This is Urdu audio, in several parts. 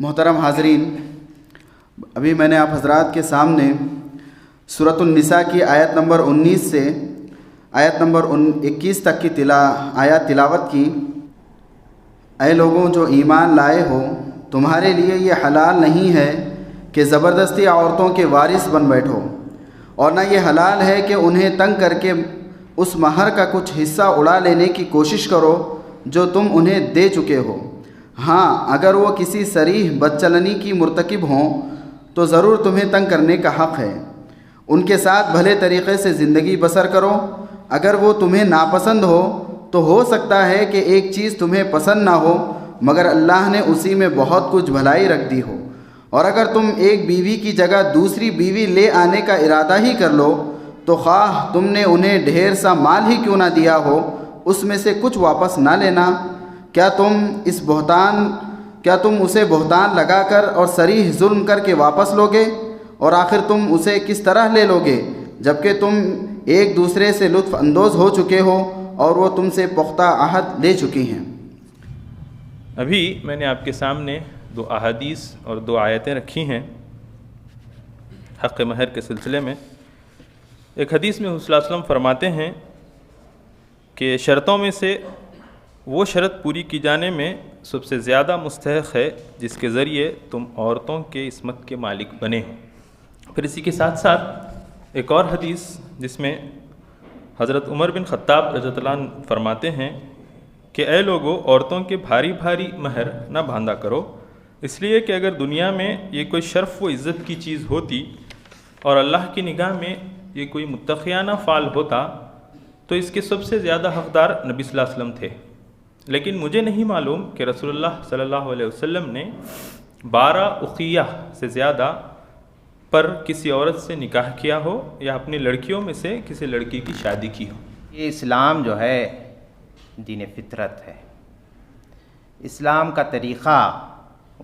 محترم حاضرین، ابھی میں نے آپ حضرات کے سامنے سورۃ النساء کی آیت نمبر 19 سے آیت نمبر 21 تک کی آیات تلاوت کی۔ اے لوگوں جو ایمان لائے ہو، تمہارے لیے یہ حلال نہیں ہے کہ زبردستی عورتوں کے وارث بن بیٹھو، اور نہ یہ حلال ہے کہ انہیں تنگ کر کے اس مہر کا کچھ حصہ اڑا لینے کی کوشش کرو جو تم انہیں دے چکے ہو۔ ہاں، اگر وہ کسی صریح بدچلنی کی مرتکب ہوں تو ضرور تمہیں تنگ کرنے کا حق ہے۔ ان کے ساتھ بھلے طریقے سے زندگی بسر کرو۔ اگر وہ تمہیں ناپسند ہو تو سکتا ہے کہ ایک چیز تمہیں پسند نہ ہو، مگر اللہ نے اسی میں بہت کچھ بھلائی رکھ دی ہو۔ اور اگر تم ایک بیوی کی جگہ دوسری بیوی لے آنے کا ارادہ ہی کر لو تو خواہ تم نے انہیں ڈھیر سا مال ہی کیوں نہ دیا ہو، اس میں سے کچھ واپس نہ لینا۔ کیا تم اسے بہتان لگا کر اور صریح ظلم کر کے واپس لوگے؟ اور آخر تم اسے کس طرح لے لوگے جبکہ تم ایک دوسرے سے لطف اندوز ہو چکے ہو اور وہ تم سے پختہ عہد لے چکی ہیں۔ ابھی میں نے آپ کے سامنے 2 احادیث اور 2 آیتیں رکھی ہیں حق مہر کے سلسلے میں۔ ایک حدیث میں حضور صلی اللہ علیہ وسلم فرماتے ہیں کہ شرطوں میں سے وہ شرط پوری کی جانے میں سب سے زیادہ مستحق ہے جس کے ذریعے تم عورتوں کے عصمت کے مالک بنے ہو۔ پھر اسی کے ساتھ ساتھ ایک اور حدیث جس میں حضرت عمر بن خطاب رضی اللہ عنہ فرماتے ہیں کہ اے لوگو، عورتوں کے بھاری بھاری مہر نہ باندھا کرو، اس لیے کہ اگر دنیا میں یہ کوئی شرف و عزت کی چیز ہوتی اور اللہ کی نگاہ میں یہ کوئی متقیانہ فعل ہوتا تو اس کے سب سے زیادہ حقدار نبی صلی اللہ علیہ وسلم تھے۔ لیکن مجھے نہیں معلوم کہ رسول اللہ صلی اللہ علیہ وسلم نے 12 اقیہ سے زیادہ پر کسی عورت سے نکاح کیا ہو یا اپنی لڑکیوں میں سے کسی لڑکی کی شادی کی ہو۔ یہ اسلام جو ہے دین فطرت ہے۔ اسلام کا طریقہ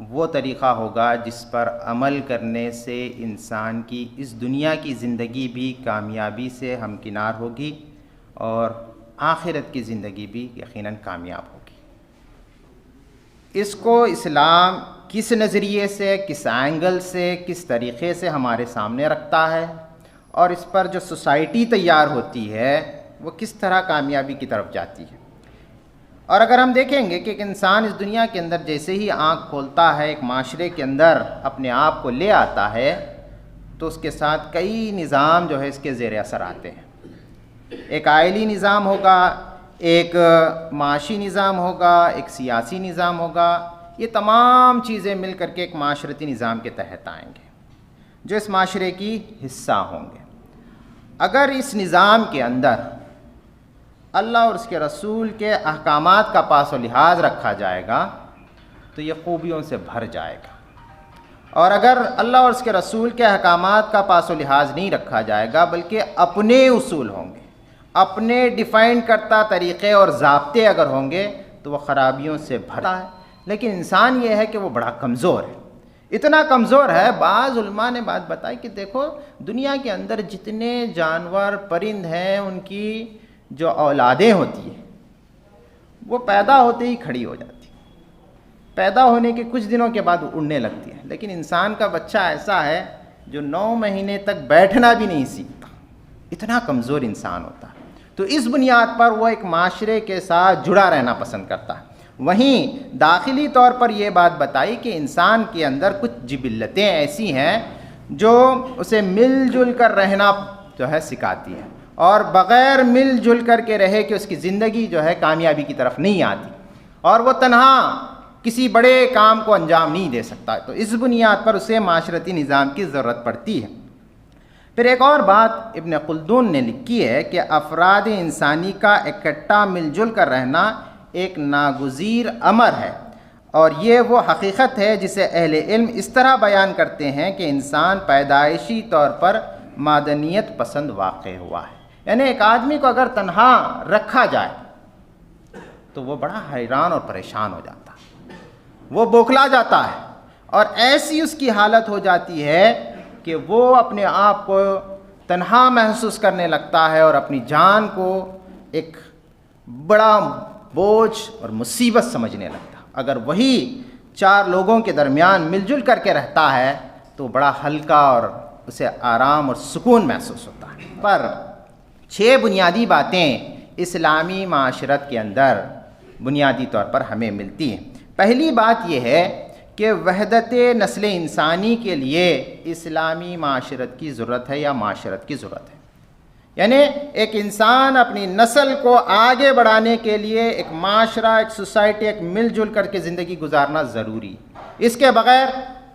وہ طریقہ ہوگا جس پر عمل کرنے سے انسان کی اس دنیا کی زندگی بھی کامیابی سے ہمکنار ہوگی اور آخرت کی زندگی بھی یقیناً کامیاب ہوگی۔ اس کو اسلام کس نظریے سے، کس اینگل سے، کس طریقے سے ہمارے سامنے رکھتا ہے اور اس پر جو سوسائٹی تیار ہوتی ہے وہ کس طرح کامیابی کی طرف جاتی ہے۔ اور اگر ہم دیکھیں گے کہ ایک انسان اس دنیا کے اندر جیسے ہی آنکھ کھولتا ہے، ایک معاشرے کے اندر اپنے آپ کو لے آتا ہے تو اس کے ساتھ کئی نظام جو ہے اس کے زیر اثر آتے ہیں۔ ایک آئلی نظام ہوگا، ایک معاشی نظام ہوگا، ایک سیاسی نظام ہوگا۔ یہ تمام چیزیں مل کر کے ایک معاشرتی نظام کے تحت آئیں گے جو اس معاشرے کی حصہ ہوں گے۔ اگر اس نظام کے اندر اللہ اور اس کے رسول کے احکامات کا پاس و لحاظ رکھا جائے گا تو یہ خوبیوں سے بھر جائے گا، اور اگر اللہ اور اس کے رسول کے احکامات کا پاس و لحاظ نہیں رکھا جائے گا بلکہ اپنے اصول ہوں گے، اپنے ڈیفائن کرتا طریقے اور ضابطے اگر ہوں گے تو وہ خرابیوں سے بھرا ہے۔ لیکن انسان یہ ہے کہ وہ بڑا کمزور ہے، اتنا کمزور ہے۔ بعض علماء نے بات بتائی کہ دیکھو دنیا کے اندر جتنے جانور پرند ہیں ان کی جو اولادیں ہوتی ہیں وہ پیدا ہوتے ہی کھڑی ہو جاتی ہیں، پیدا ہونے کے کچھ دنوں کے بعد اڑنے لگتی ہے، لیکن انسان کا بچہ ایسا ہے جو 9 مہینے تک بیٹھنا بھی نہیں سیکھتا، اتنا کمزور انسان ہوتا ہے۔ تو اس بنیاد پر وہ ایک معاشرے کے ساتھ جڑا رہنا پسند کرتا ہے۔ وہیں داخلی طور پر یہ بات بتائی کہ انسان کے اندر کچھ جبلتیں ایسی ہیں جو اسے مل جل کر رہنا جو ہے سکھاتی ہیں، اور بغیر مل جل کر کے رہے کہ اس کی زندگی جو ہے کامیابی کی طرف نہیں آتی، اور وہ تنہا کسی بڑے کام کو انجام نہیں دے سکتا۔ تو اس بنیاد پر اسے معاشرتی نظام کی ضرورت پڑتی ہے۔ پھر ایک اور بات ابن خلدون نے لکھی ہے کہ افراد انسانی کا اکٹھا مل جل کر رہنا ایک ناگزیر امر ہے، اور یہ وہ حقیقت ہے جسے اہل علم اس طرح بیان کرتے ہیں کہ انسان پیدائشی طور پر مادنیت پسند واقع ہوا ہے۔ یعنی ایک آدمی کو اگر تنہا رکھا جائے تو وہ بڑا حیران اور پریشان ہو جاتا ہے، وہ بوکھلا جاتا ہے، اور ایسی اس کی حالت ہو جاتی ہے کہ وہ اپنے آپ کو تنہا محسوس کرنے لگتا ہے اور اپنی جان کو ایک بڑا بوجھ اور مصیبت سمجھنے لگتا۔ اگر وہی چار لوگوں کے درمیان مل جل کر کے رہتا ہے تو بڑا ہلکا اور اسے آرام اور سکون محسوس ہوتا ہے۔ پر 6 بنیادی باتیں اسلامی معاشرت کے اندر بنیادی طور پر ہمیں ملتی ہیں۔ پہلی بات یہ ہے کہ وحدت نسل انسانی کے لیے اسلامی معاشرت کی ضرورت ہے یا معاشرت کی ضرورت ہے، یعنی ایک انسان اپنی نسل کو آگے بڑھانے کے لیے ایک معاشرہ، ایک سوسائٹی، ایک مل جل کر کے زندگی گزارنا ضروری، اس کے بغیر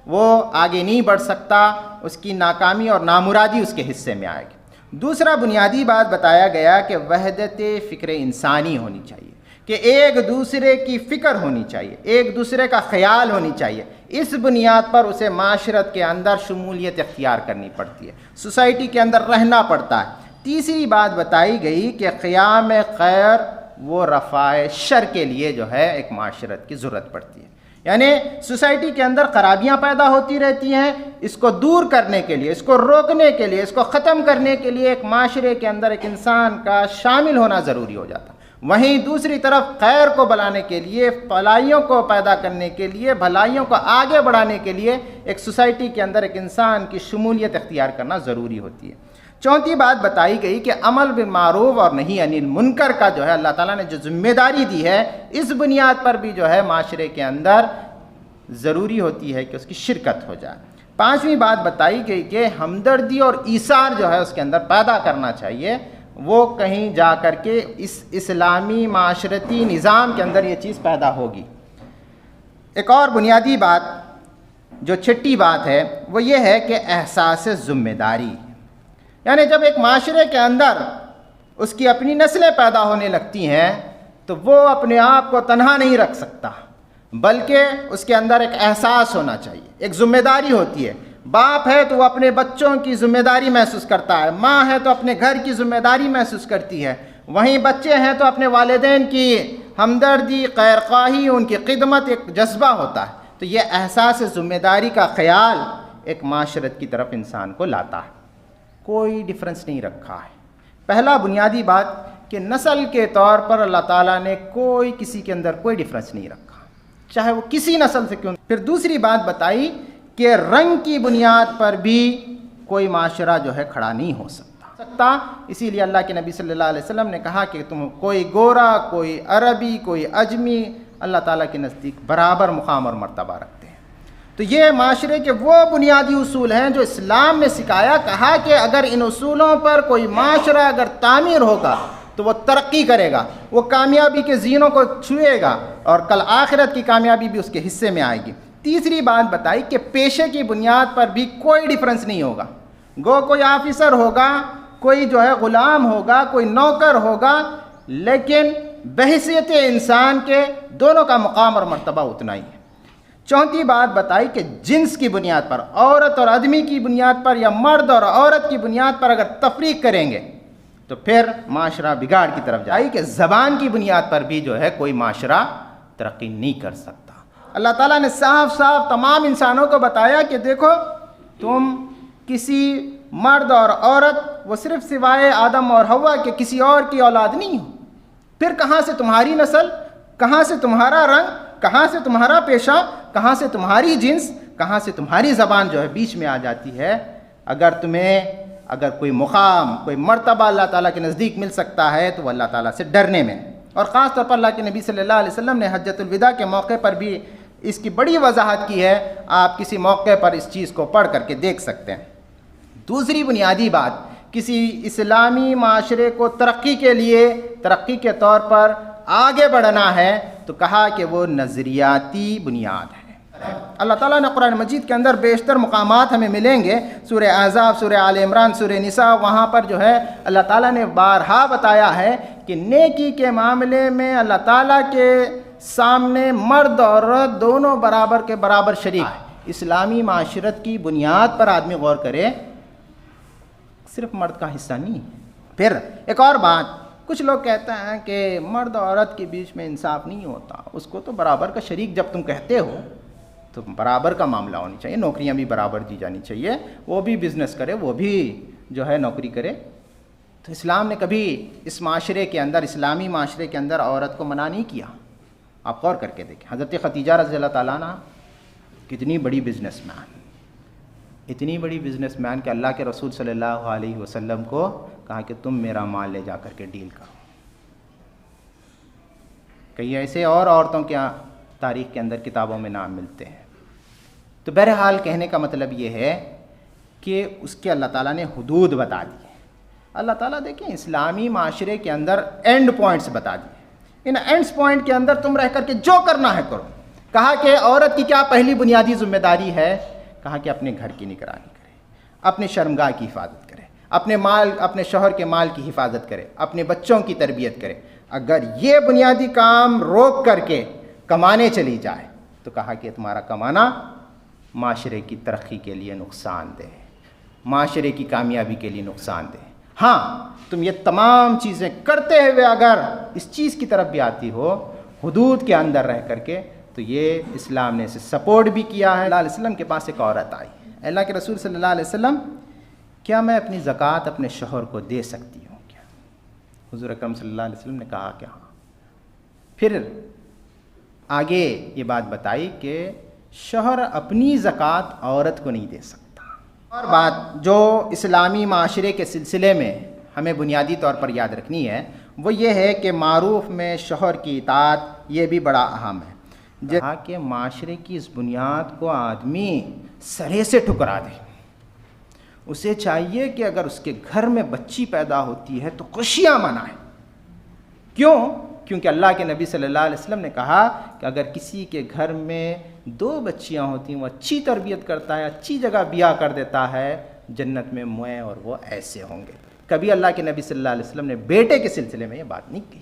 وہ آگے نہیں بڑھ سکتا، اس کی ناکامی اور نامرادی اس کے حصے میں آئے گی۔ دوسرا بنیادی بات بتایا گیا کہ وحدت فکر انسانی ہونی چاہیے، کہ ایک دوسرے کی فکر ہونی چاہیے، ایک دوسرے کا خیال ہونی چاہیے۔ اس بنیاد پر اسے معاشرت کے اندر شمولیت اختیار کرنی پڑتی ہے، سوسائٹی کے اندر رہنا پڑتا ہے۔ تیسری بات بتائی گئی کہ قیام خیر و رفع شر کے لیے جو ہے ایک معاشرت کی ضرورت پڑتی ہے، یعنی سوسائٹی کے اندر خرابیاں پیدا ہوتی رہتی ہیں، اس کو دور کرنے کے لیے، اس کو روکنے کے لیے، اس کو ختم کرنے کے لیے ایک معاشرے کے اندر ایک انسان کا شامل ہونا ضروری ہو جاتا ہے۔ وہیں دوسری طرف خیر کو بلانے کے لیے، بھلائیوں کو پیدا کرنے کے لیے، بھلائیوں کو آگے بڑھانے کے لیے ایک سوسائٹی کے اندر ایک انسان کی شمولیت اختیار کرنا ضروری ہوتی ہے۔ چوتھی بات بتائی گئی کہ امر بالمعروف اور نہی عن المنکر کا جو ہے اللہ تعالیٰ نے جو ذمہ داری دی ہے، اس بنیاد پر بھی جو ہے معاشرے کے اندر ضروری ہوتی ہے کہ اس کی شرکت ہو جائے۔ پانچویں بات بتائی گئی کہ ہمدردی اور ایثار جو ہے اس کے اندر پیدا کرنا چاہیے، وہ کہیں جا کر کے اس اسلامی معاشرتی نظام کے اندر یہ چیز پیدا ہوگی۔ ایک اور بنیادی بات جو چھٹی بات ہے وہ یہ ہے کہ احساس ذمہ داری، یعنی جب ایک معاشرے کے اندر اس کی اپنی نسلیں پیدا ہونے لگتی ہیں تو وہ اپنے آپ کو تنہا نہیں رکھ سکتا، بلکہ اس کے اندر ایک احساس ہونا چاہیے، ایک ذمہ داری ہوتی ہے۔ باپ ہے تو وہ اپنے بچوں کی ذمہ داری محسوس کرتا ہے، ماں ہے تو اپنے گھر کی ذمہ داری محسوس کرتی ہے، وہیں بچے ہیں تو اپنے والدین کی ہمدردی، خیر خواہی، ان کی خدمت ایک جذبہ ہوتا ہے۔ تو یہ احساس ذمہ داری کا خیال ایک معاشرت کی طرف انسان کو لاتا ہے، کوئی ڈفرنس نہیں رکھا ہے۔ پہلا بنیادی بات کہ نسل کے طور پر اللہ تعالیٰ نے کوئی کسی کے اندر کوئی ڈفرنس نہیں رکھا، چاہے وہ کسی نسل سے کیوں۔ پھر دوسری بات بتائی کہ رنگ کی بنیاد پر بھی کوئی معاشرہ جو ہے کھڑا نہیں ہو سکتا، اسی لیے اللہ کے نبی صلی اللہ علیہ وسلم نے کہا کہ تم کوئی گورا، کوئی عربی، کوئی اجمی اللہ تعالیٰ کے نزدیک برابر مقام اور مرتبہ رکھتے ہیں۔ تو یہ معاشرے کے وہ بنیادی اصول ہیں جو اسلام نے سکھایا، کہا کہ اگر ان اصولوں پر کوئی معاشرہ اگر تعمیر ہوگا تو وہ ترقی کرے گا، وہ کامیابی کے زینوں کو چھوئے گا اور کل آخرت کی کامیابی بھی اس کے حصے میں آئے گی۔ تیسری بات بتائی کہ پیشے کی بنیاد پر بھی کوئی ڈیفرنس نہیں ہوگا، گو کوئی آفیسر ہوگا، کوئی جو ہے غلام ہوگا، کوئی نوکر ہوگا، لیکن بحیثیت انسان کے دونوں کا مقام اور مرتبہ اتنا ہی ہے۔ چوتھی بات بتائی کہ جنس کی بنیاد پر، عورت اور آدمی کی بنیاد پر یا مرد اور عورت کی بنیاد پر اگر تفریق کریں گے تو پھر معاشرہ بگاڑ کی طرف جائے کہ زبان کی بنیاد پر بھی جو ہے کوئی معاشرہ ترقی نہیں کر سکتا۔ اللہ تعالیٰ نے صاف صاف تمام انسانوں کو بتایا کہ دیکھو تم کسی مرد اور عورت وہ صرف سوائے آدم اور حوا کے کسی اور کی اولاد نہیں ہو، پھر کہاں سے تمہاری نسل، کہاں سے تمہارا رنگ، کہاں سے تمہارا پیشہ، کہاں سے تمہاری جنس، کہاں سے تمہاری زبان جو ہے بیچ میں آ جاتی ہے۔ اگر کوئی مقام، کوئی مرتبہ اللہ تعالیٰ کے نزدیک مل سکتا ہے تو وہ اللہ تعالیٰ سے ڈرنے میں، اور خاص طور پر اللہ کے نبی صلی اللہ علیہ وسلم نے حجۃ الوداع کے موقع پر بھی اس کی بڑی وضاحت کی ہے، آپ کسی موقع پر اس چیز کو پڑھ کر کے دیکھ سکتے ہیں۔ دوسری بنیادی بات، کسی اسلامی معاشرے کو ترقی کے لیے، ترقی کے طور پر آگے بڑھنا ہے تو کہا کہ وہ نظریاتی بنیاد ہے۔ اللہ تعالیٰ نے قرآن مجید کے اندر بیشتر مقامات ہمیں ملیں گے، سورہ احزاب، سورہ آل عمران، سورہ نساء، وہاں پر جو ہے اللہ تعالیٰ نے بارہا بتایا ہے کہ نیکی کے معاملے میں اللہ تعالیٰ کے سامنے مرد اور عورت دونوں برابر کے برابر شریک ہیں۔ اسلامی معاشرت کی بنیاد پر آدمی غور کرے، صرف مرد کا حصہ نہیں۔ پھر ایک اور بات، کچھ لوگ کہتے ہیں کہ مرد اور عورت کے بیچ میں انصاف نہیں ہوتا، اس کو تو برابر کا شریک جب تم کہتے ہو تو برابر کا معاملہ ہونی چاہیے، نوکریاں بھی برابر دی جانی چاہیے، وہ بھی بزنس کرے، وہ بھی جو ہے نوکری کرے۔ تو اسلام نے کبھی اس معاشرے کے اندر، اسلامی معاشرے کے اندر عورت کو منع نہیں کیا۔ آپ غور کر کے دیکھیں، حضرت خدیجہ رضی اللہ تعالیٰ عنہ کتنی بڑی بزنس مین، اتنی بڑی بزنس مین کہ اللہ کے رسول صلی اللہ علیہ وسلم کو کہا کہ تم میرا مال لے جا کر کے ڈیل کرو۔ کئی ایسے اور عورتوں کے تاریخ کے اندر کتابوں میں نام ملتے ہیں۔ تو بہرحال کہنے کا مطلب یہ ہے کہ اس کے اللہ تعالیٰ نے حدود بتا دی ہے۔ اللہ تعالیٰ دیکھیں اسلامی معاشرے کے اندر اینڈ پوائنٹس بتا دیے، ان اینڈ پوائنٹ کے اندر تم رہ کر کے جو کرنا ہے کرو۔ کہا کہ عورت کی کیا پہلی بنیادی ذمہ داری ہے؟ کہا کہ اپنے گھر کی نگرانی کرے، اپنے شرمگاہ کی حفاظت کرے، اپنے شوہر کے مال کی حفاظت کرے، اپنے بچوں کی تربیت کرے۔ اگر یہ بنیادی کام روک کر کے کمانے چلی جائے تو کہا کہ تمہارا کمانا معاشرے کی ترقی کے لیے نقصان دہ ہے، معاشرے کی کامیابی کے لیے نقصان دہ ہے۔ ہاں تم یہ تمام چیزیں کرتے ہوئے اگر اس چیز کی طرف بھی آتی ہو حدود کے اندر رہ کر کے، تو یہ اسلام نے اسے سپورٹ بھی کیا ہے۔ اللہ علیہ وسلم کے پاس ایک عورت آئی، اللہ کے رسول صلی اللہ علیہ وسلم کیا میں اپنی زکوٰۃ اپنے شوہر کو دے سکتی ہوں کیا؟ حضور اکرم صلی اللہ علیہ وسلم نے کہا کہ ہاں۔ پھر آگے یہ بات بتائی کہ شوہر اپنی زکوٰۃ عورت کو نہیں دے سکتا۔ اور بات جو اسلامی معاشرے کے سلسلے میں ہمیں بنیادی طور پر یاد رکھنی ہے وہ یہ ہے کہ معروف میں شوہر کی اطاعت یہ بھی بڑا اہم ہے۔ جہاں کہ معاشرے کی اس بنیاد کو آدمی سرے سے ٹھکرا دے۔ اسے چاہیے کہ اگر اس کے گھر میں بچی پیدا ہوتی ہے تو خوشیاں منائے۔ کیوں؟ کیونکہ اللہ کے نبی صلی اللہ علیہ وسلم نے کہا کہ اگر کسی کے گھر میں 2 بچیاں ہوتی ہیں، وہ اچھی تربیت کرتا ہے، اچھی جگہ بیاہ کر دیتا ہے، جنت میں موئے اور وہ ایسے ہوں گے۔ کبھی اللہ کے نبی صلی اللہ علیہ وسلم نے بیٹے کے سلسلے میں یہ بات نہیں کہی۔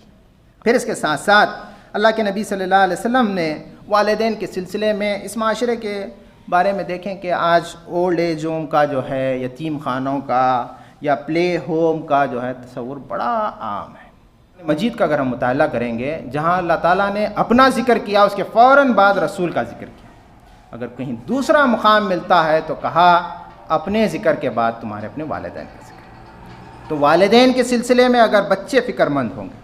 پھر اس کے ساتھ ساتھ اللہ کے نبی صلی اللہ علیہ وسلم نے والدین کے سلسلے میں اس معاشرے کے بارے میں دیکھیں کہ آج اولڈ ایج ہوم کا جو ہے، یتیم خانوں کا یا پلے ہوم کا جو ہے تصور بڑا عام ہے۔ مجید کا اگر ہم مطالعہ کریں گے، جہاں اللہ تعالیٰ نے اپنا ذکر کیا اس کے فوراً بعد رسول کا ذکر کیا۔ اگر کہیں دوسرا مقام ملتا ہے تو کہا اپنے ذکر کے بعد تمہارے اپنے والدین کا ذکر۔ تو والدین کے سلسلے میں اگر بچے فکر مند ہوں گے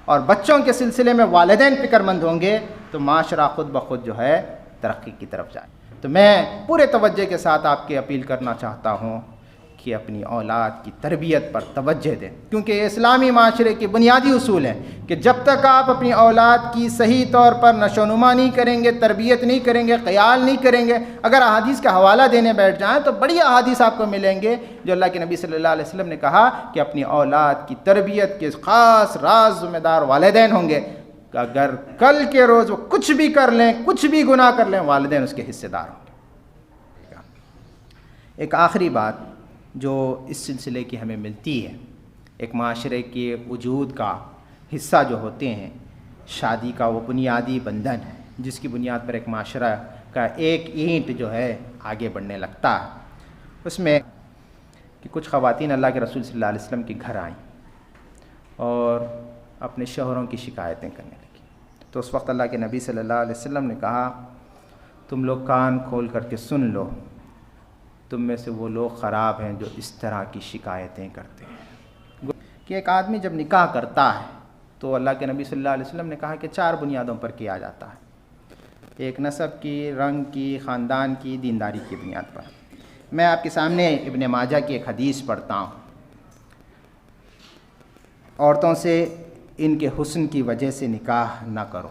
اور بچوں کے سلسلے میں والدین فکر مند ہوں گے تو معاشرہ خود بخود جو ہے ترقی کی طرف جائے۔ تو میں پورے توجہ کے ساتھ آپ کی اپیل کرنا چاہتا ہوں کہ اپنی اولاد کی تربیت پر توجہ دیں، کیونکہ یہ اسلامی معاشرے کے بنیادی اصول ہیں کہ جب تک آپ اپنی اولاد کی صحیح طور پر نشوونما نہیں کریں گے، تربیت نہیں کریں گے، خیال نہیں کریں گے، اگر احادیث کا حوالہ دینے بیٹھ جائیں تو بڑی احادیث آپ کو ملیں گے جو اللہ کے نبی صلی اللہ علیہ وسلم نے کہا کہ اپنی اولاد کی تربیت کے خاص راز ذمہ دار والدین ہوں گے۔ کہ اگر کل کے روز وہ کچھ بھی کر لیں، کچھ بھی گناہ کر لیں، والدین اس کے حصے دار ہوں گے۔ ایک آخری بات جو اس سلسلے کی ہمیں ملتی ہے، ایک معاشرے کے وجود کا حصہ جو ہوتے ہیں، شادی کا وہ بنیادی بندھن ہے جس کی بنیاد پر ایک معاشرہ کا ایک اینٹ جو ہے آگے بڑھنے لگتا ہے۔ اس میں کہ کچھ خواتین اللہ کے رسول صلی اللہ علیہ وسلم کے گھر آئیں اور اپنے شوہروں کی شکایتیں کرنے لگیں، تو اس وقت اللہ کے نبی صلی اللہ علیہ وسلم نے کہا تم لوگ کان کھول کر کے سن لو، تم میں سے وہ لوگ خراب ہیں جو اس طرح کی شکایتیں کرتے ہیں۔ کہ ایک آدمی جب نکاح کرتا ہے تو اللہ کے نبی صلی اللہ علیہ وسلم نے کہا کہ 4 بنیادوں پر کیا جاتا ہے، ایک نسب کی، رنگ کی، خاندان کی، دینداری کی بنیاد پر۔ میں آپ کے سامنے ابن ماجہ کی ایک حدیث پڑھتا ہوں۔ عورتوں سے ان کے حسن کی وجہ سے نکاح نہ کرو،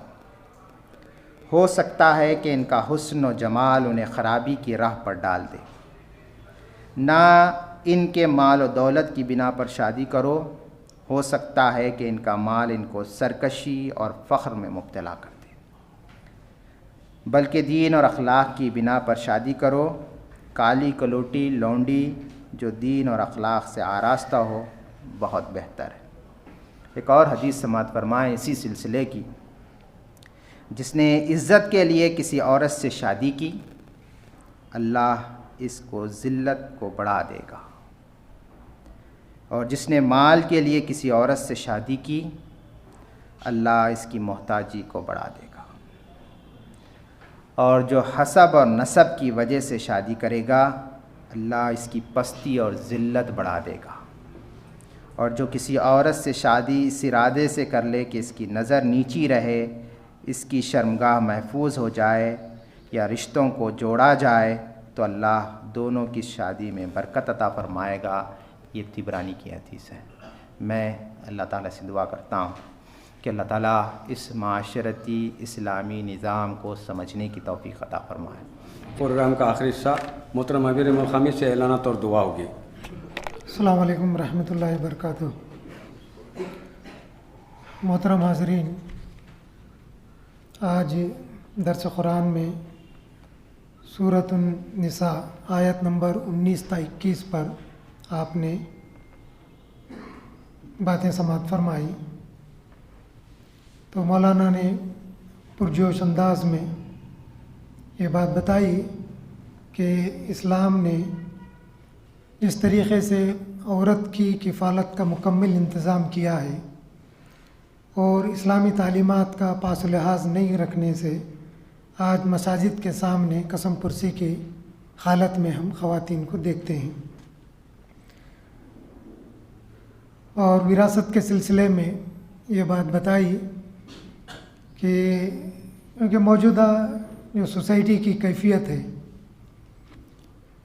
ہو سکتا ہے کہ ان کا حسن و جمال انہیں خرابی کی راہ پر ڈال دے۔ نہ ان کے مال و دولت کی بنا پر شادی کرو، ہو سکتا ہے کہ ان کا مال ان کو سرکشی اور فخر میں مبتلا کر دے، بلکہ دین اور اخلاق کی بنا پر شادی کرو۔ کالی کلوٹی لونڈی جو دین اور اخلاق سے آراستہ ہو بہت بہتر ہے۔ ایک اور حدیث سماعت فرمائیں اسی سلسلے کی، جس نے عزت کے لیے کسی عورت سے شادی کی اللہ اس کو ذلت کو بڑھا دے گا، اور جس نے مال کے لیے کسی عورت سے شادی کی اللہ اس کی محتاجی کو بڑھا دے گا، اور جو حسب اور نسب کی وجہ سے شادی کرے گا اللہ اس کی پستی اور ذلت بڑھا دے گا، اور جو کسی عورت سے شادی اس ارادے سے کر لے کہ اس کی نظر نیچی رہے، اس کی شرمگاہ محفوظ ہو جائے، یا رشتوں کو جوڑا جائے تو اللہ دونوں کی شادی میں برکت عطا فرمائے گا۔ یہ طبرانی کی حدیث ہے۔ میں اللہ تعالیٰ سے دعا کرتا ہوں کہ اللہ تعالیٰ اس معاشرتی اسلامی نظام کو سمجھنے کی توفیق عطا فرمائے۔ پروگرام کا آخری حصہ محترم امیر مقامی سے اعلانات اور دعا ہوگی۔ السلام علیکم ورحمۃ اللہ وبرکاتہ۔ محترم حاضرین، آج درس قرآن میں سورۃ النساء آیت نمبر 19 تا 21 پر آپ نے باتیں سماعت فرمائی، تو مولانا نے پرجوش انداز میں یہ بات بتائی کہ اسلام نے جس طریقے سے عورت کی کفالت کا مکمل انتظام کیا ہے اور اسلامی تعلیمات کا پاس و لحاظ نہیں رکھنے سے آج مساجد کے سامنے قسم پرسی کی حالت میں ہم خواتین کو دیکھتے ہیں۔ اور وراثت کے سلسلے میں یہ بات بتائی کہ کیونکہ موجودہ جو سوسائٹی کی کیفیت ہے،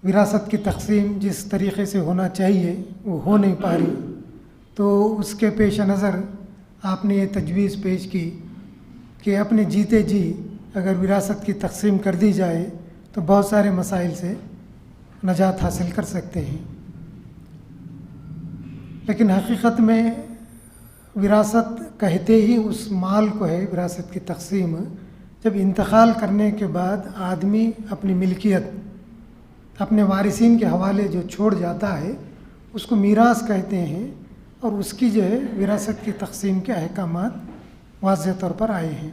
وراثت کی تقسیم جس طریقے سے ہونا چاہیے وہ ہو نہیں پا رہی، تو اس کے پیش نظر آپ نے یہ تجویز پیش کی کہ اپنے جیتے جی اگر وراثت کی تقسیم کر دی جائے تو بہت سارے مسائل سے نجات حاصل کر سکتے ہیں۔ لیکن حقیقت میں وراثت کہتے ہی اس مال کو ہے، وراثت کی تقسیم، جب انتقال کرنے کے بعد آدمی اپنی ملکیت اپنے وارثین کے حوالے جو چھوڑ جاتا ہے اس کو میراث کہتے ہیں، اور اس کی جو ہے وراثت کی تقسیم کے احکامات واضح طور پر آئے ہیں۔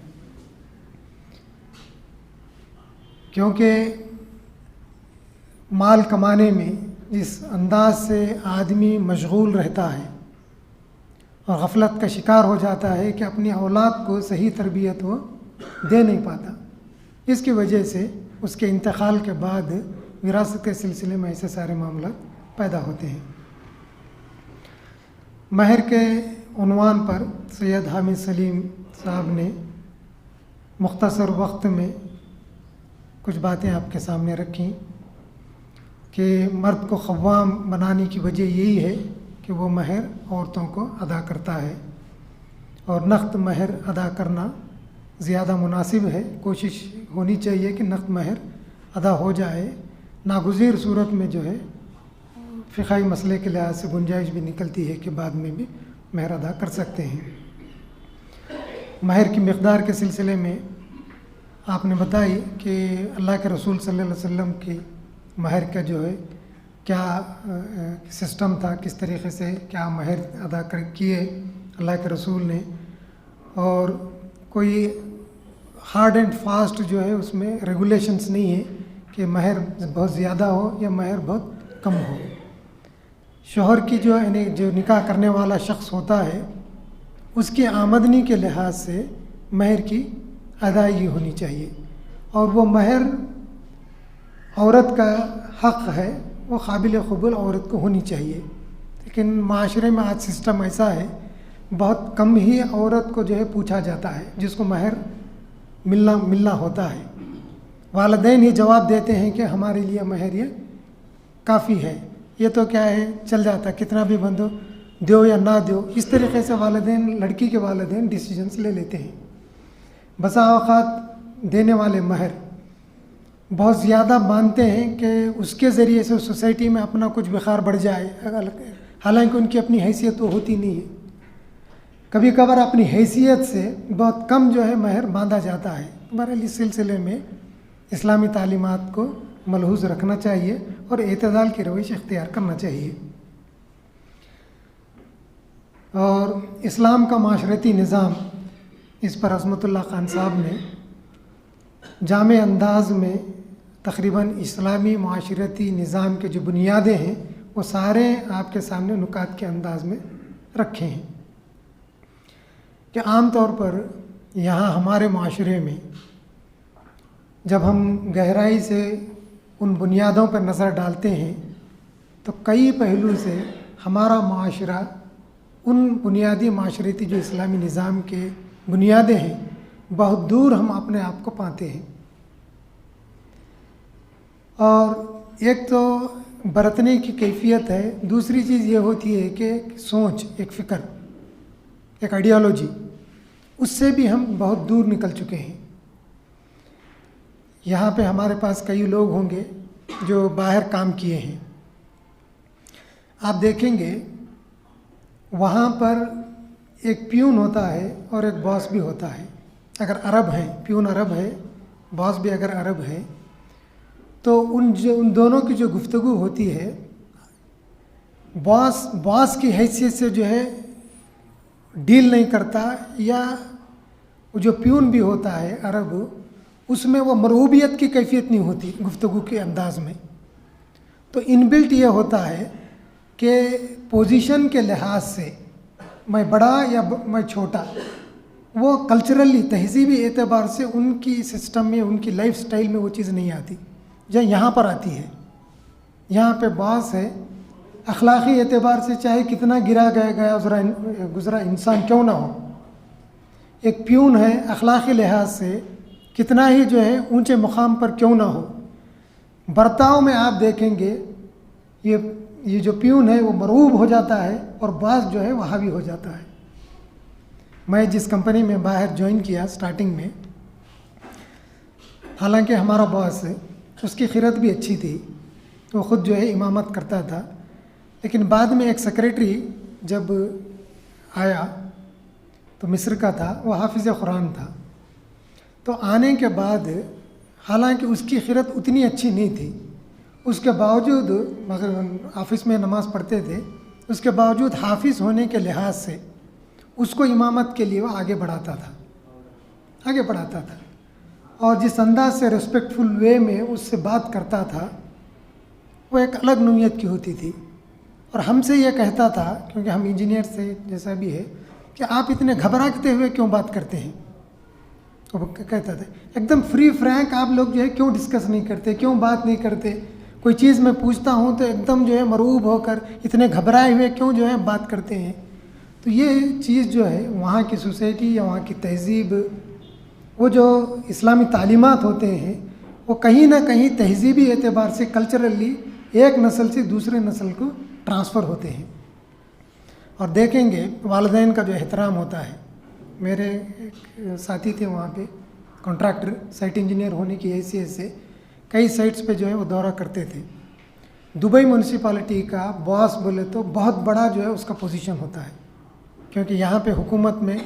کیونکہ مال کمانے میں جس انداز سے آدمی مشغول رہتا ہے اور غفلت کا شکار ہو جاتا ہے کہ اپنی اولاد کو صحیح تربیت وہ دے نہیں پاتا، اس کی وجہ سے اس کے انتقال کے بعد وراثت کے سلسلے میں ایسے سارے معاملات پیدا ہوتے ہیں۔ مہر کے عنوان پر سید حامد سلیم صاحب نے مختصر وقت میں کچھ باتیں آپ کے سامنے رکھیں کہ مرد کو قوام بنانے کی وجہ یہی ہے کہ وہ مہر عورتوں کو ادا کرتا ہے، اور نقد مہر ادا کرنا زیادہ مناسب ہے۔ کوشش ہونی چاہیے کہ نقد مہر ادا ہو جائے، ناگزیر صورت میں جو ہے فقہی مسئلے کے لحاظ سے گنجائش بھی نکلتی ہے کہ بعد میں بھی مہر ادا کر سکتے ہیں۔ مہر کی مقدار کے سلسلے میں آپ نے بتائی کہ اللہ کے رسول صلی اللہ علیہ وسلم کی مہر کا جو ہے کیا سسٹم تھا، کس طریقے سے کیا مہر ادا کیے اللہ کے رسول نے، اور کوئی ہارڈ اینڈ فاسٹ جو ہے اس میں ریگولیشنز نہیں ہے کہ مہر بہت زیادہ ہو یا مہر بہت کم ہو۔ شوہر کی جو یعنی جو نکاح کرنے والا شخص ہوتا ہے اس کی آمدنی کے لحاظ سے مہر کی ادائیگی ہونی چاہیے، اور وہ مہر عورت کا حق ہے، وہ قابل قبول عورت کو ہونی چاہیے۔ لیکن معاشرے میں آج سسٹم ایسا ہے، بہت کم ہی عورت کو جو ہے پوچھا جاتا ہے جس کو مہر ملنا ہوتا ہے۔ والدین یہ جواب دیتے ہیں کہ ہمارے لیے مہر یہ کافی ہے، یہ تو کیا ہے چل جاتا ہے، کتنا بھی بندو دیو یا نہ دیو، اس طریقے سے والدین، لڑکی کے والدین ڈیسیجنس لے لیتے ہیں۔ بسا اوقات دینے والے مہر بہت زیادہ مانتے ہیں کہ اس کے ذریعے سے سوسائٹی میں اپنا کچھ بخار بڑھ جائے، حالانکہ ان کی اپنی حیثیت تو ہوتی نہیں ہے۔ کبھی کبھار اپنی حیثیت سے بہت کم جو ہے مہر باندھا جاتا ہے۔ بہرحال اس سلسلے میں اسلامی تعلیمات کو ملحوظ رکھنا چاہیے اور اعتدال کی روش اختیار کرنا چاہیے۔ اور اسلام کا معاشرتی نظام، اس پر عظمت اللہ خان صاحب نے جامع انداز میں تقریباً اسلامی معاشرتی نظام کے جو بنیادیں ہیں وہ سارے آپ کے سامنے نکات کے انداز میں رکھے ہیں کہ عام طور پر یہاں ہمارے معاشرے میں جب ہم گہرائی سے ان بنیادوں پر نظر ڈالتے ہیں تو کئی پہلو سے ہمارا معاشرہ ان بنیادی معاشرتی جو اسلامی نظام کے بنیادیں ہیں بہت دور ہم اپنے آپ کو پاتے ہیں۔ اور ایک تو برتنے کی کیفیت ہے، دوسری چیز یہ ہوتی ہے کہ سوچ، ایک فکر، ایک آئیڈیالوجی، اس سے بھی ہم بہت دور نکل چکے ہیں۔ یہاں پہ ہمارے پاس کئی لوگ ہوں گے جو باہر کام کیے ہیں، آپ دیکھیں گے وہاں پر ایک پیون ہوتا ہے اور ایک باس بھی ہوتا ہے۔ اگر عرب ہیں، پیون عرب ہے، باس بھی اگر عرب ہے، تو ان دونوں کی جو گفتگو ہوتی ہے، باس کی حیثیت سے جو ہے ڈیل نہیں کرتا، یا جو پیون بھی ہوتا ہے عرب، اس میں وہ مرغوبیت کی کیفیت نہیں ہوتی گفتگو کے انداز میں۔ تو ان بلٹ یہ ہوتا ہے کہ پوزیشن کے لحاظ سے میں بڑا یا میں چھوٹا، وہ کلچرلی تہذیبی اعتبار سے ان کی سسٹم میں، ان کی لائف سٹائل میں وہ چیز نہیں آتی، جو یہاں پر آتی ہے۔ یہاں پہ باس ہے، اخلاقی اعتبار سے چاہے کتنا گزرا انسان کیوں نہ ہو، ایک پیون ہے، اخلاقی لحاظ سے کتنا ہی جو ہے اونچے مقام پر کیوں نہ ہو، برتاؤ میں آپ دیکھیں گے یہ جو پیون ہے وہ مرغوب ہو جاتا ہے اور باس جو ہے وہ حاوی ہو جاتا ہے۔ میں جس کمپنی میں باہر جوائن کیا سٹارٹنگ میں، حالانکہ ہمارا باس ہے، اس کی خیرت بھی اچھی تھی، وہ خود جو ہے امامت کرتا تھا، لیکن بعد میں ایک سیکریٹری جب آیا تو مصر کا تھا، وہ حافظ قرآن تھا، تو آنے کے بعد حالانکہ اس کی خیرت اتنی اچھی نہیں تھی، اس کے باوجود مگر آفس میں نماز پڑھتے تھے، اس کے باوجود حافظ ہونے کے لحاظ سے اس کو امامت کے لیے وہ آگے بڑھاتا تھا، اور جس انداز سے ریسپیکٹفل وے میں اس سے بات کرتا تھا وہ ایک الگ نوعیت کی ہوتی تھی۔ اور ہم سے یہ کہتا تھا، کیونکہ ہم انجینئر سے جیسا بھی ہے، کہ آپ اتنے گھبراتے ہوئے کیوں بات کرتے ہیں، وہ کہتا تھا ایک دم فری فرینک آپ لوگ جو ہے کیوں ڈسکس نہیں کرتے، کیوں بات نہیں کرتے، کوئی چیز میں پوچھتا ہوں تو ایک دم جو ہے مرعوب ہو کر اتنے گھبرائے ہوئے کیوں جو ہے بات کرتے ہیں۔ تو یہ چیز جو ہے وہاں کی سوسائٹی یا وہاں کی تہذیب، وہ جو اسلامی تعلیمات ہوتے ہیں وہ کہیں نہ کہیں تہذیبی اعتبار سے کلچرلی ایک نسل سے دوسرے نسل کو ٹرانسفر ہوتے ہیں۔ اور دیکھیں گے والدین کا جو احترام ہوتا ہے، میرے ایک ساتھی تھے وہاں پہ کانٹریکٹر، سائٹ انجینئر ہونے کی حیثیت سے کئی سائٹس پہ جو ہے وہ دورہ کرتے تھے۔ دبئی میونسپلٹی کا باس بولے تو بہت بڑا جو ہے اس کا پوزیشن ہوتا ہے، کیونکہ یہاں پہ حکومت میں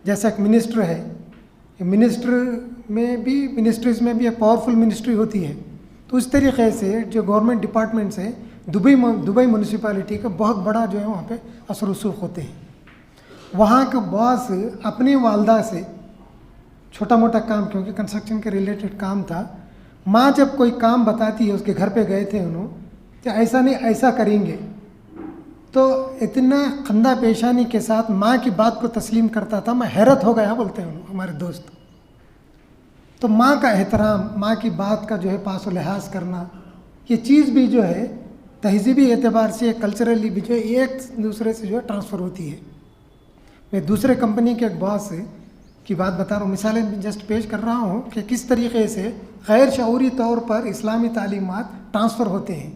جیسا ایک منسٹر ہے، منسٹریز میں بھی ایک پاورفل منسٹری ہوتی ہے، تو اس طریقے سے جو گورنمنٹ ڈپارٹمنٹس ہیں دبئی میونسپلٹی کا بہت بڑا جو ہے وہاں پہ اثر و رسوخ ہوتے ہیں۔ وہاں کا باس اپنی والدہ سے چھوٹا موٹا کام، کیونکہ کنسٹرکشن کے ریلیٹڈ کام تھا، ماں جب کوئی کام بتاتی ہے، اس کے گھر پہ گئے تھے انہوں، کہ ایسا نہیں ایسا کریں گے، تو اتنا خندہ پیشانی کے ساتھ ماں کی بات کو تسلیم کرتا تھا، میں حیرت ہو گیا بولتے ہیں ہمارے دوست۔ تو ماں کا احترام، ماں کی بات کا جو ہے پاس و لحاظ کرنا، یہ چیز بھی جو ہے تہذیبی اعتبار سے کلچرلی بھی جو ہے ایک دوسرے سے جو ہے ٹرانسفر ہوتی ہے۔ میں دوسرے کمپنی کے ایک باس کی بات بتا رہا ہوں، مثالیں جسٹ پیش کر رہا ہوں کہ کس طریقے سے غیر شعوری طور پر اسلامی تعلیمات ٹرانسفر ہوتے ہیں۔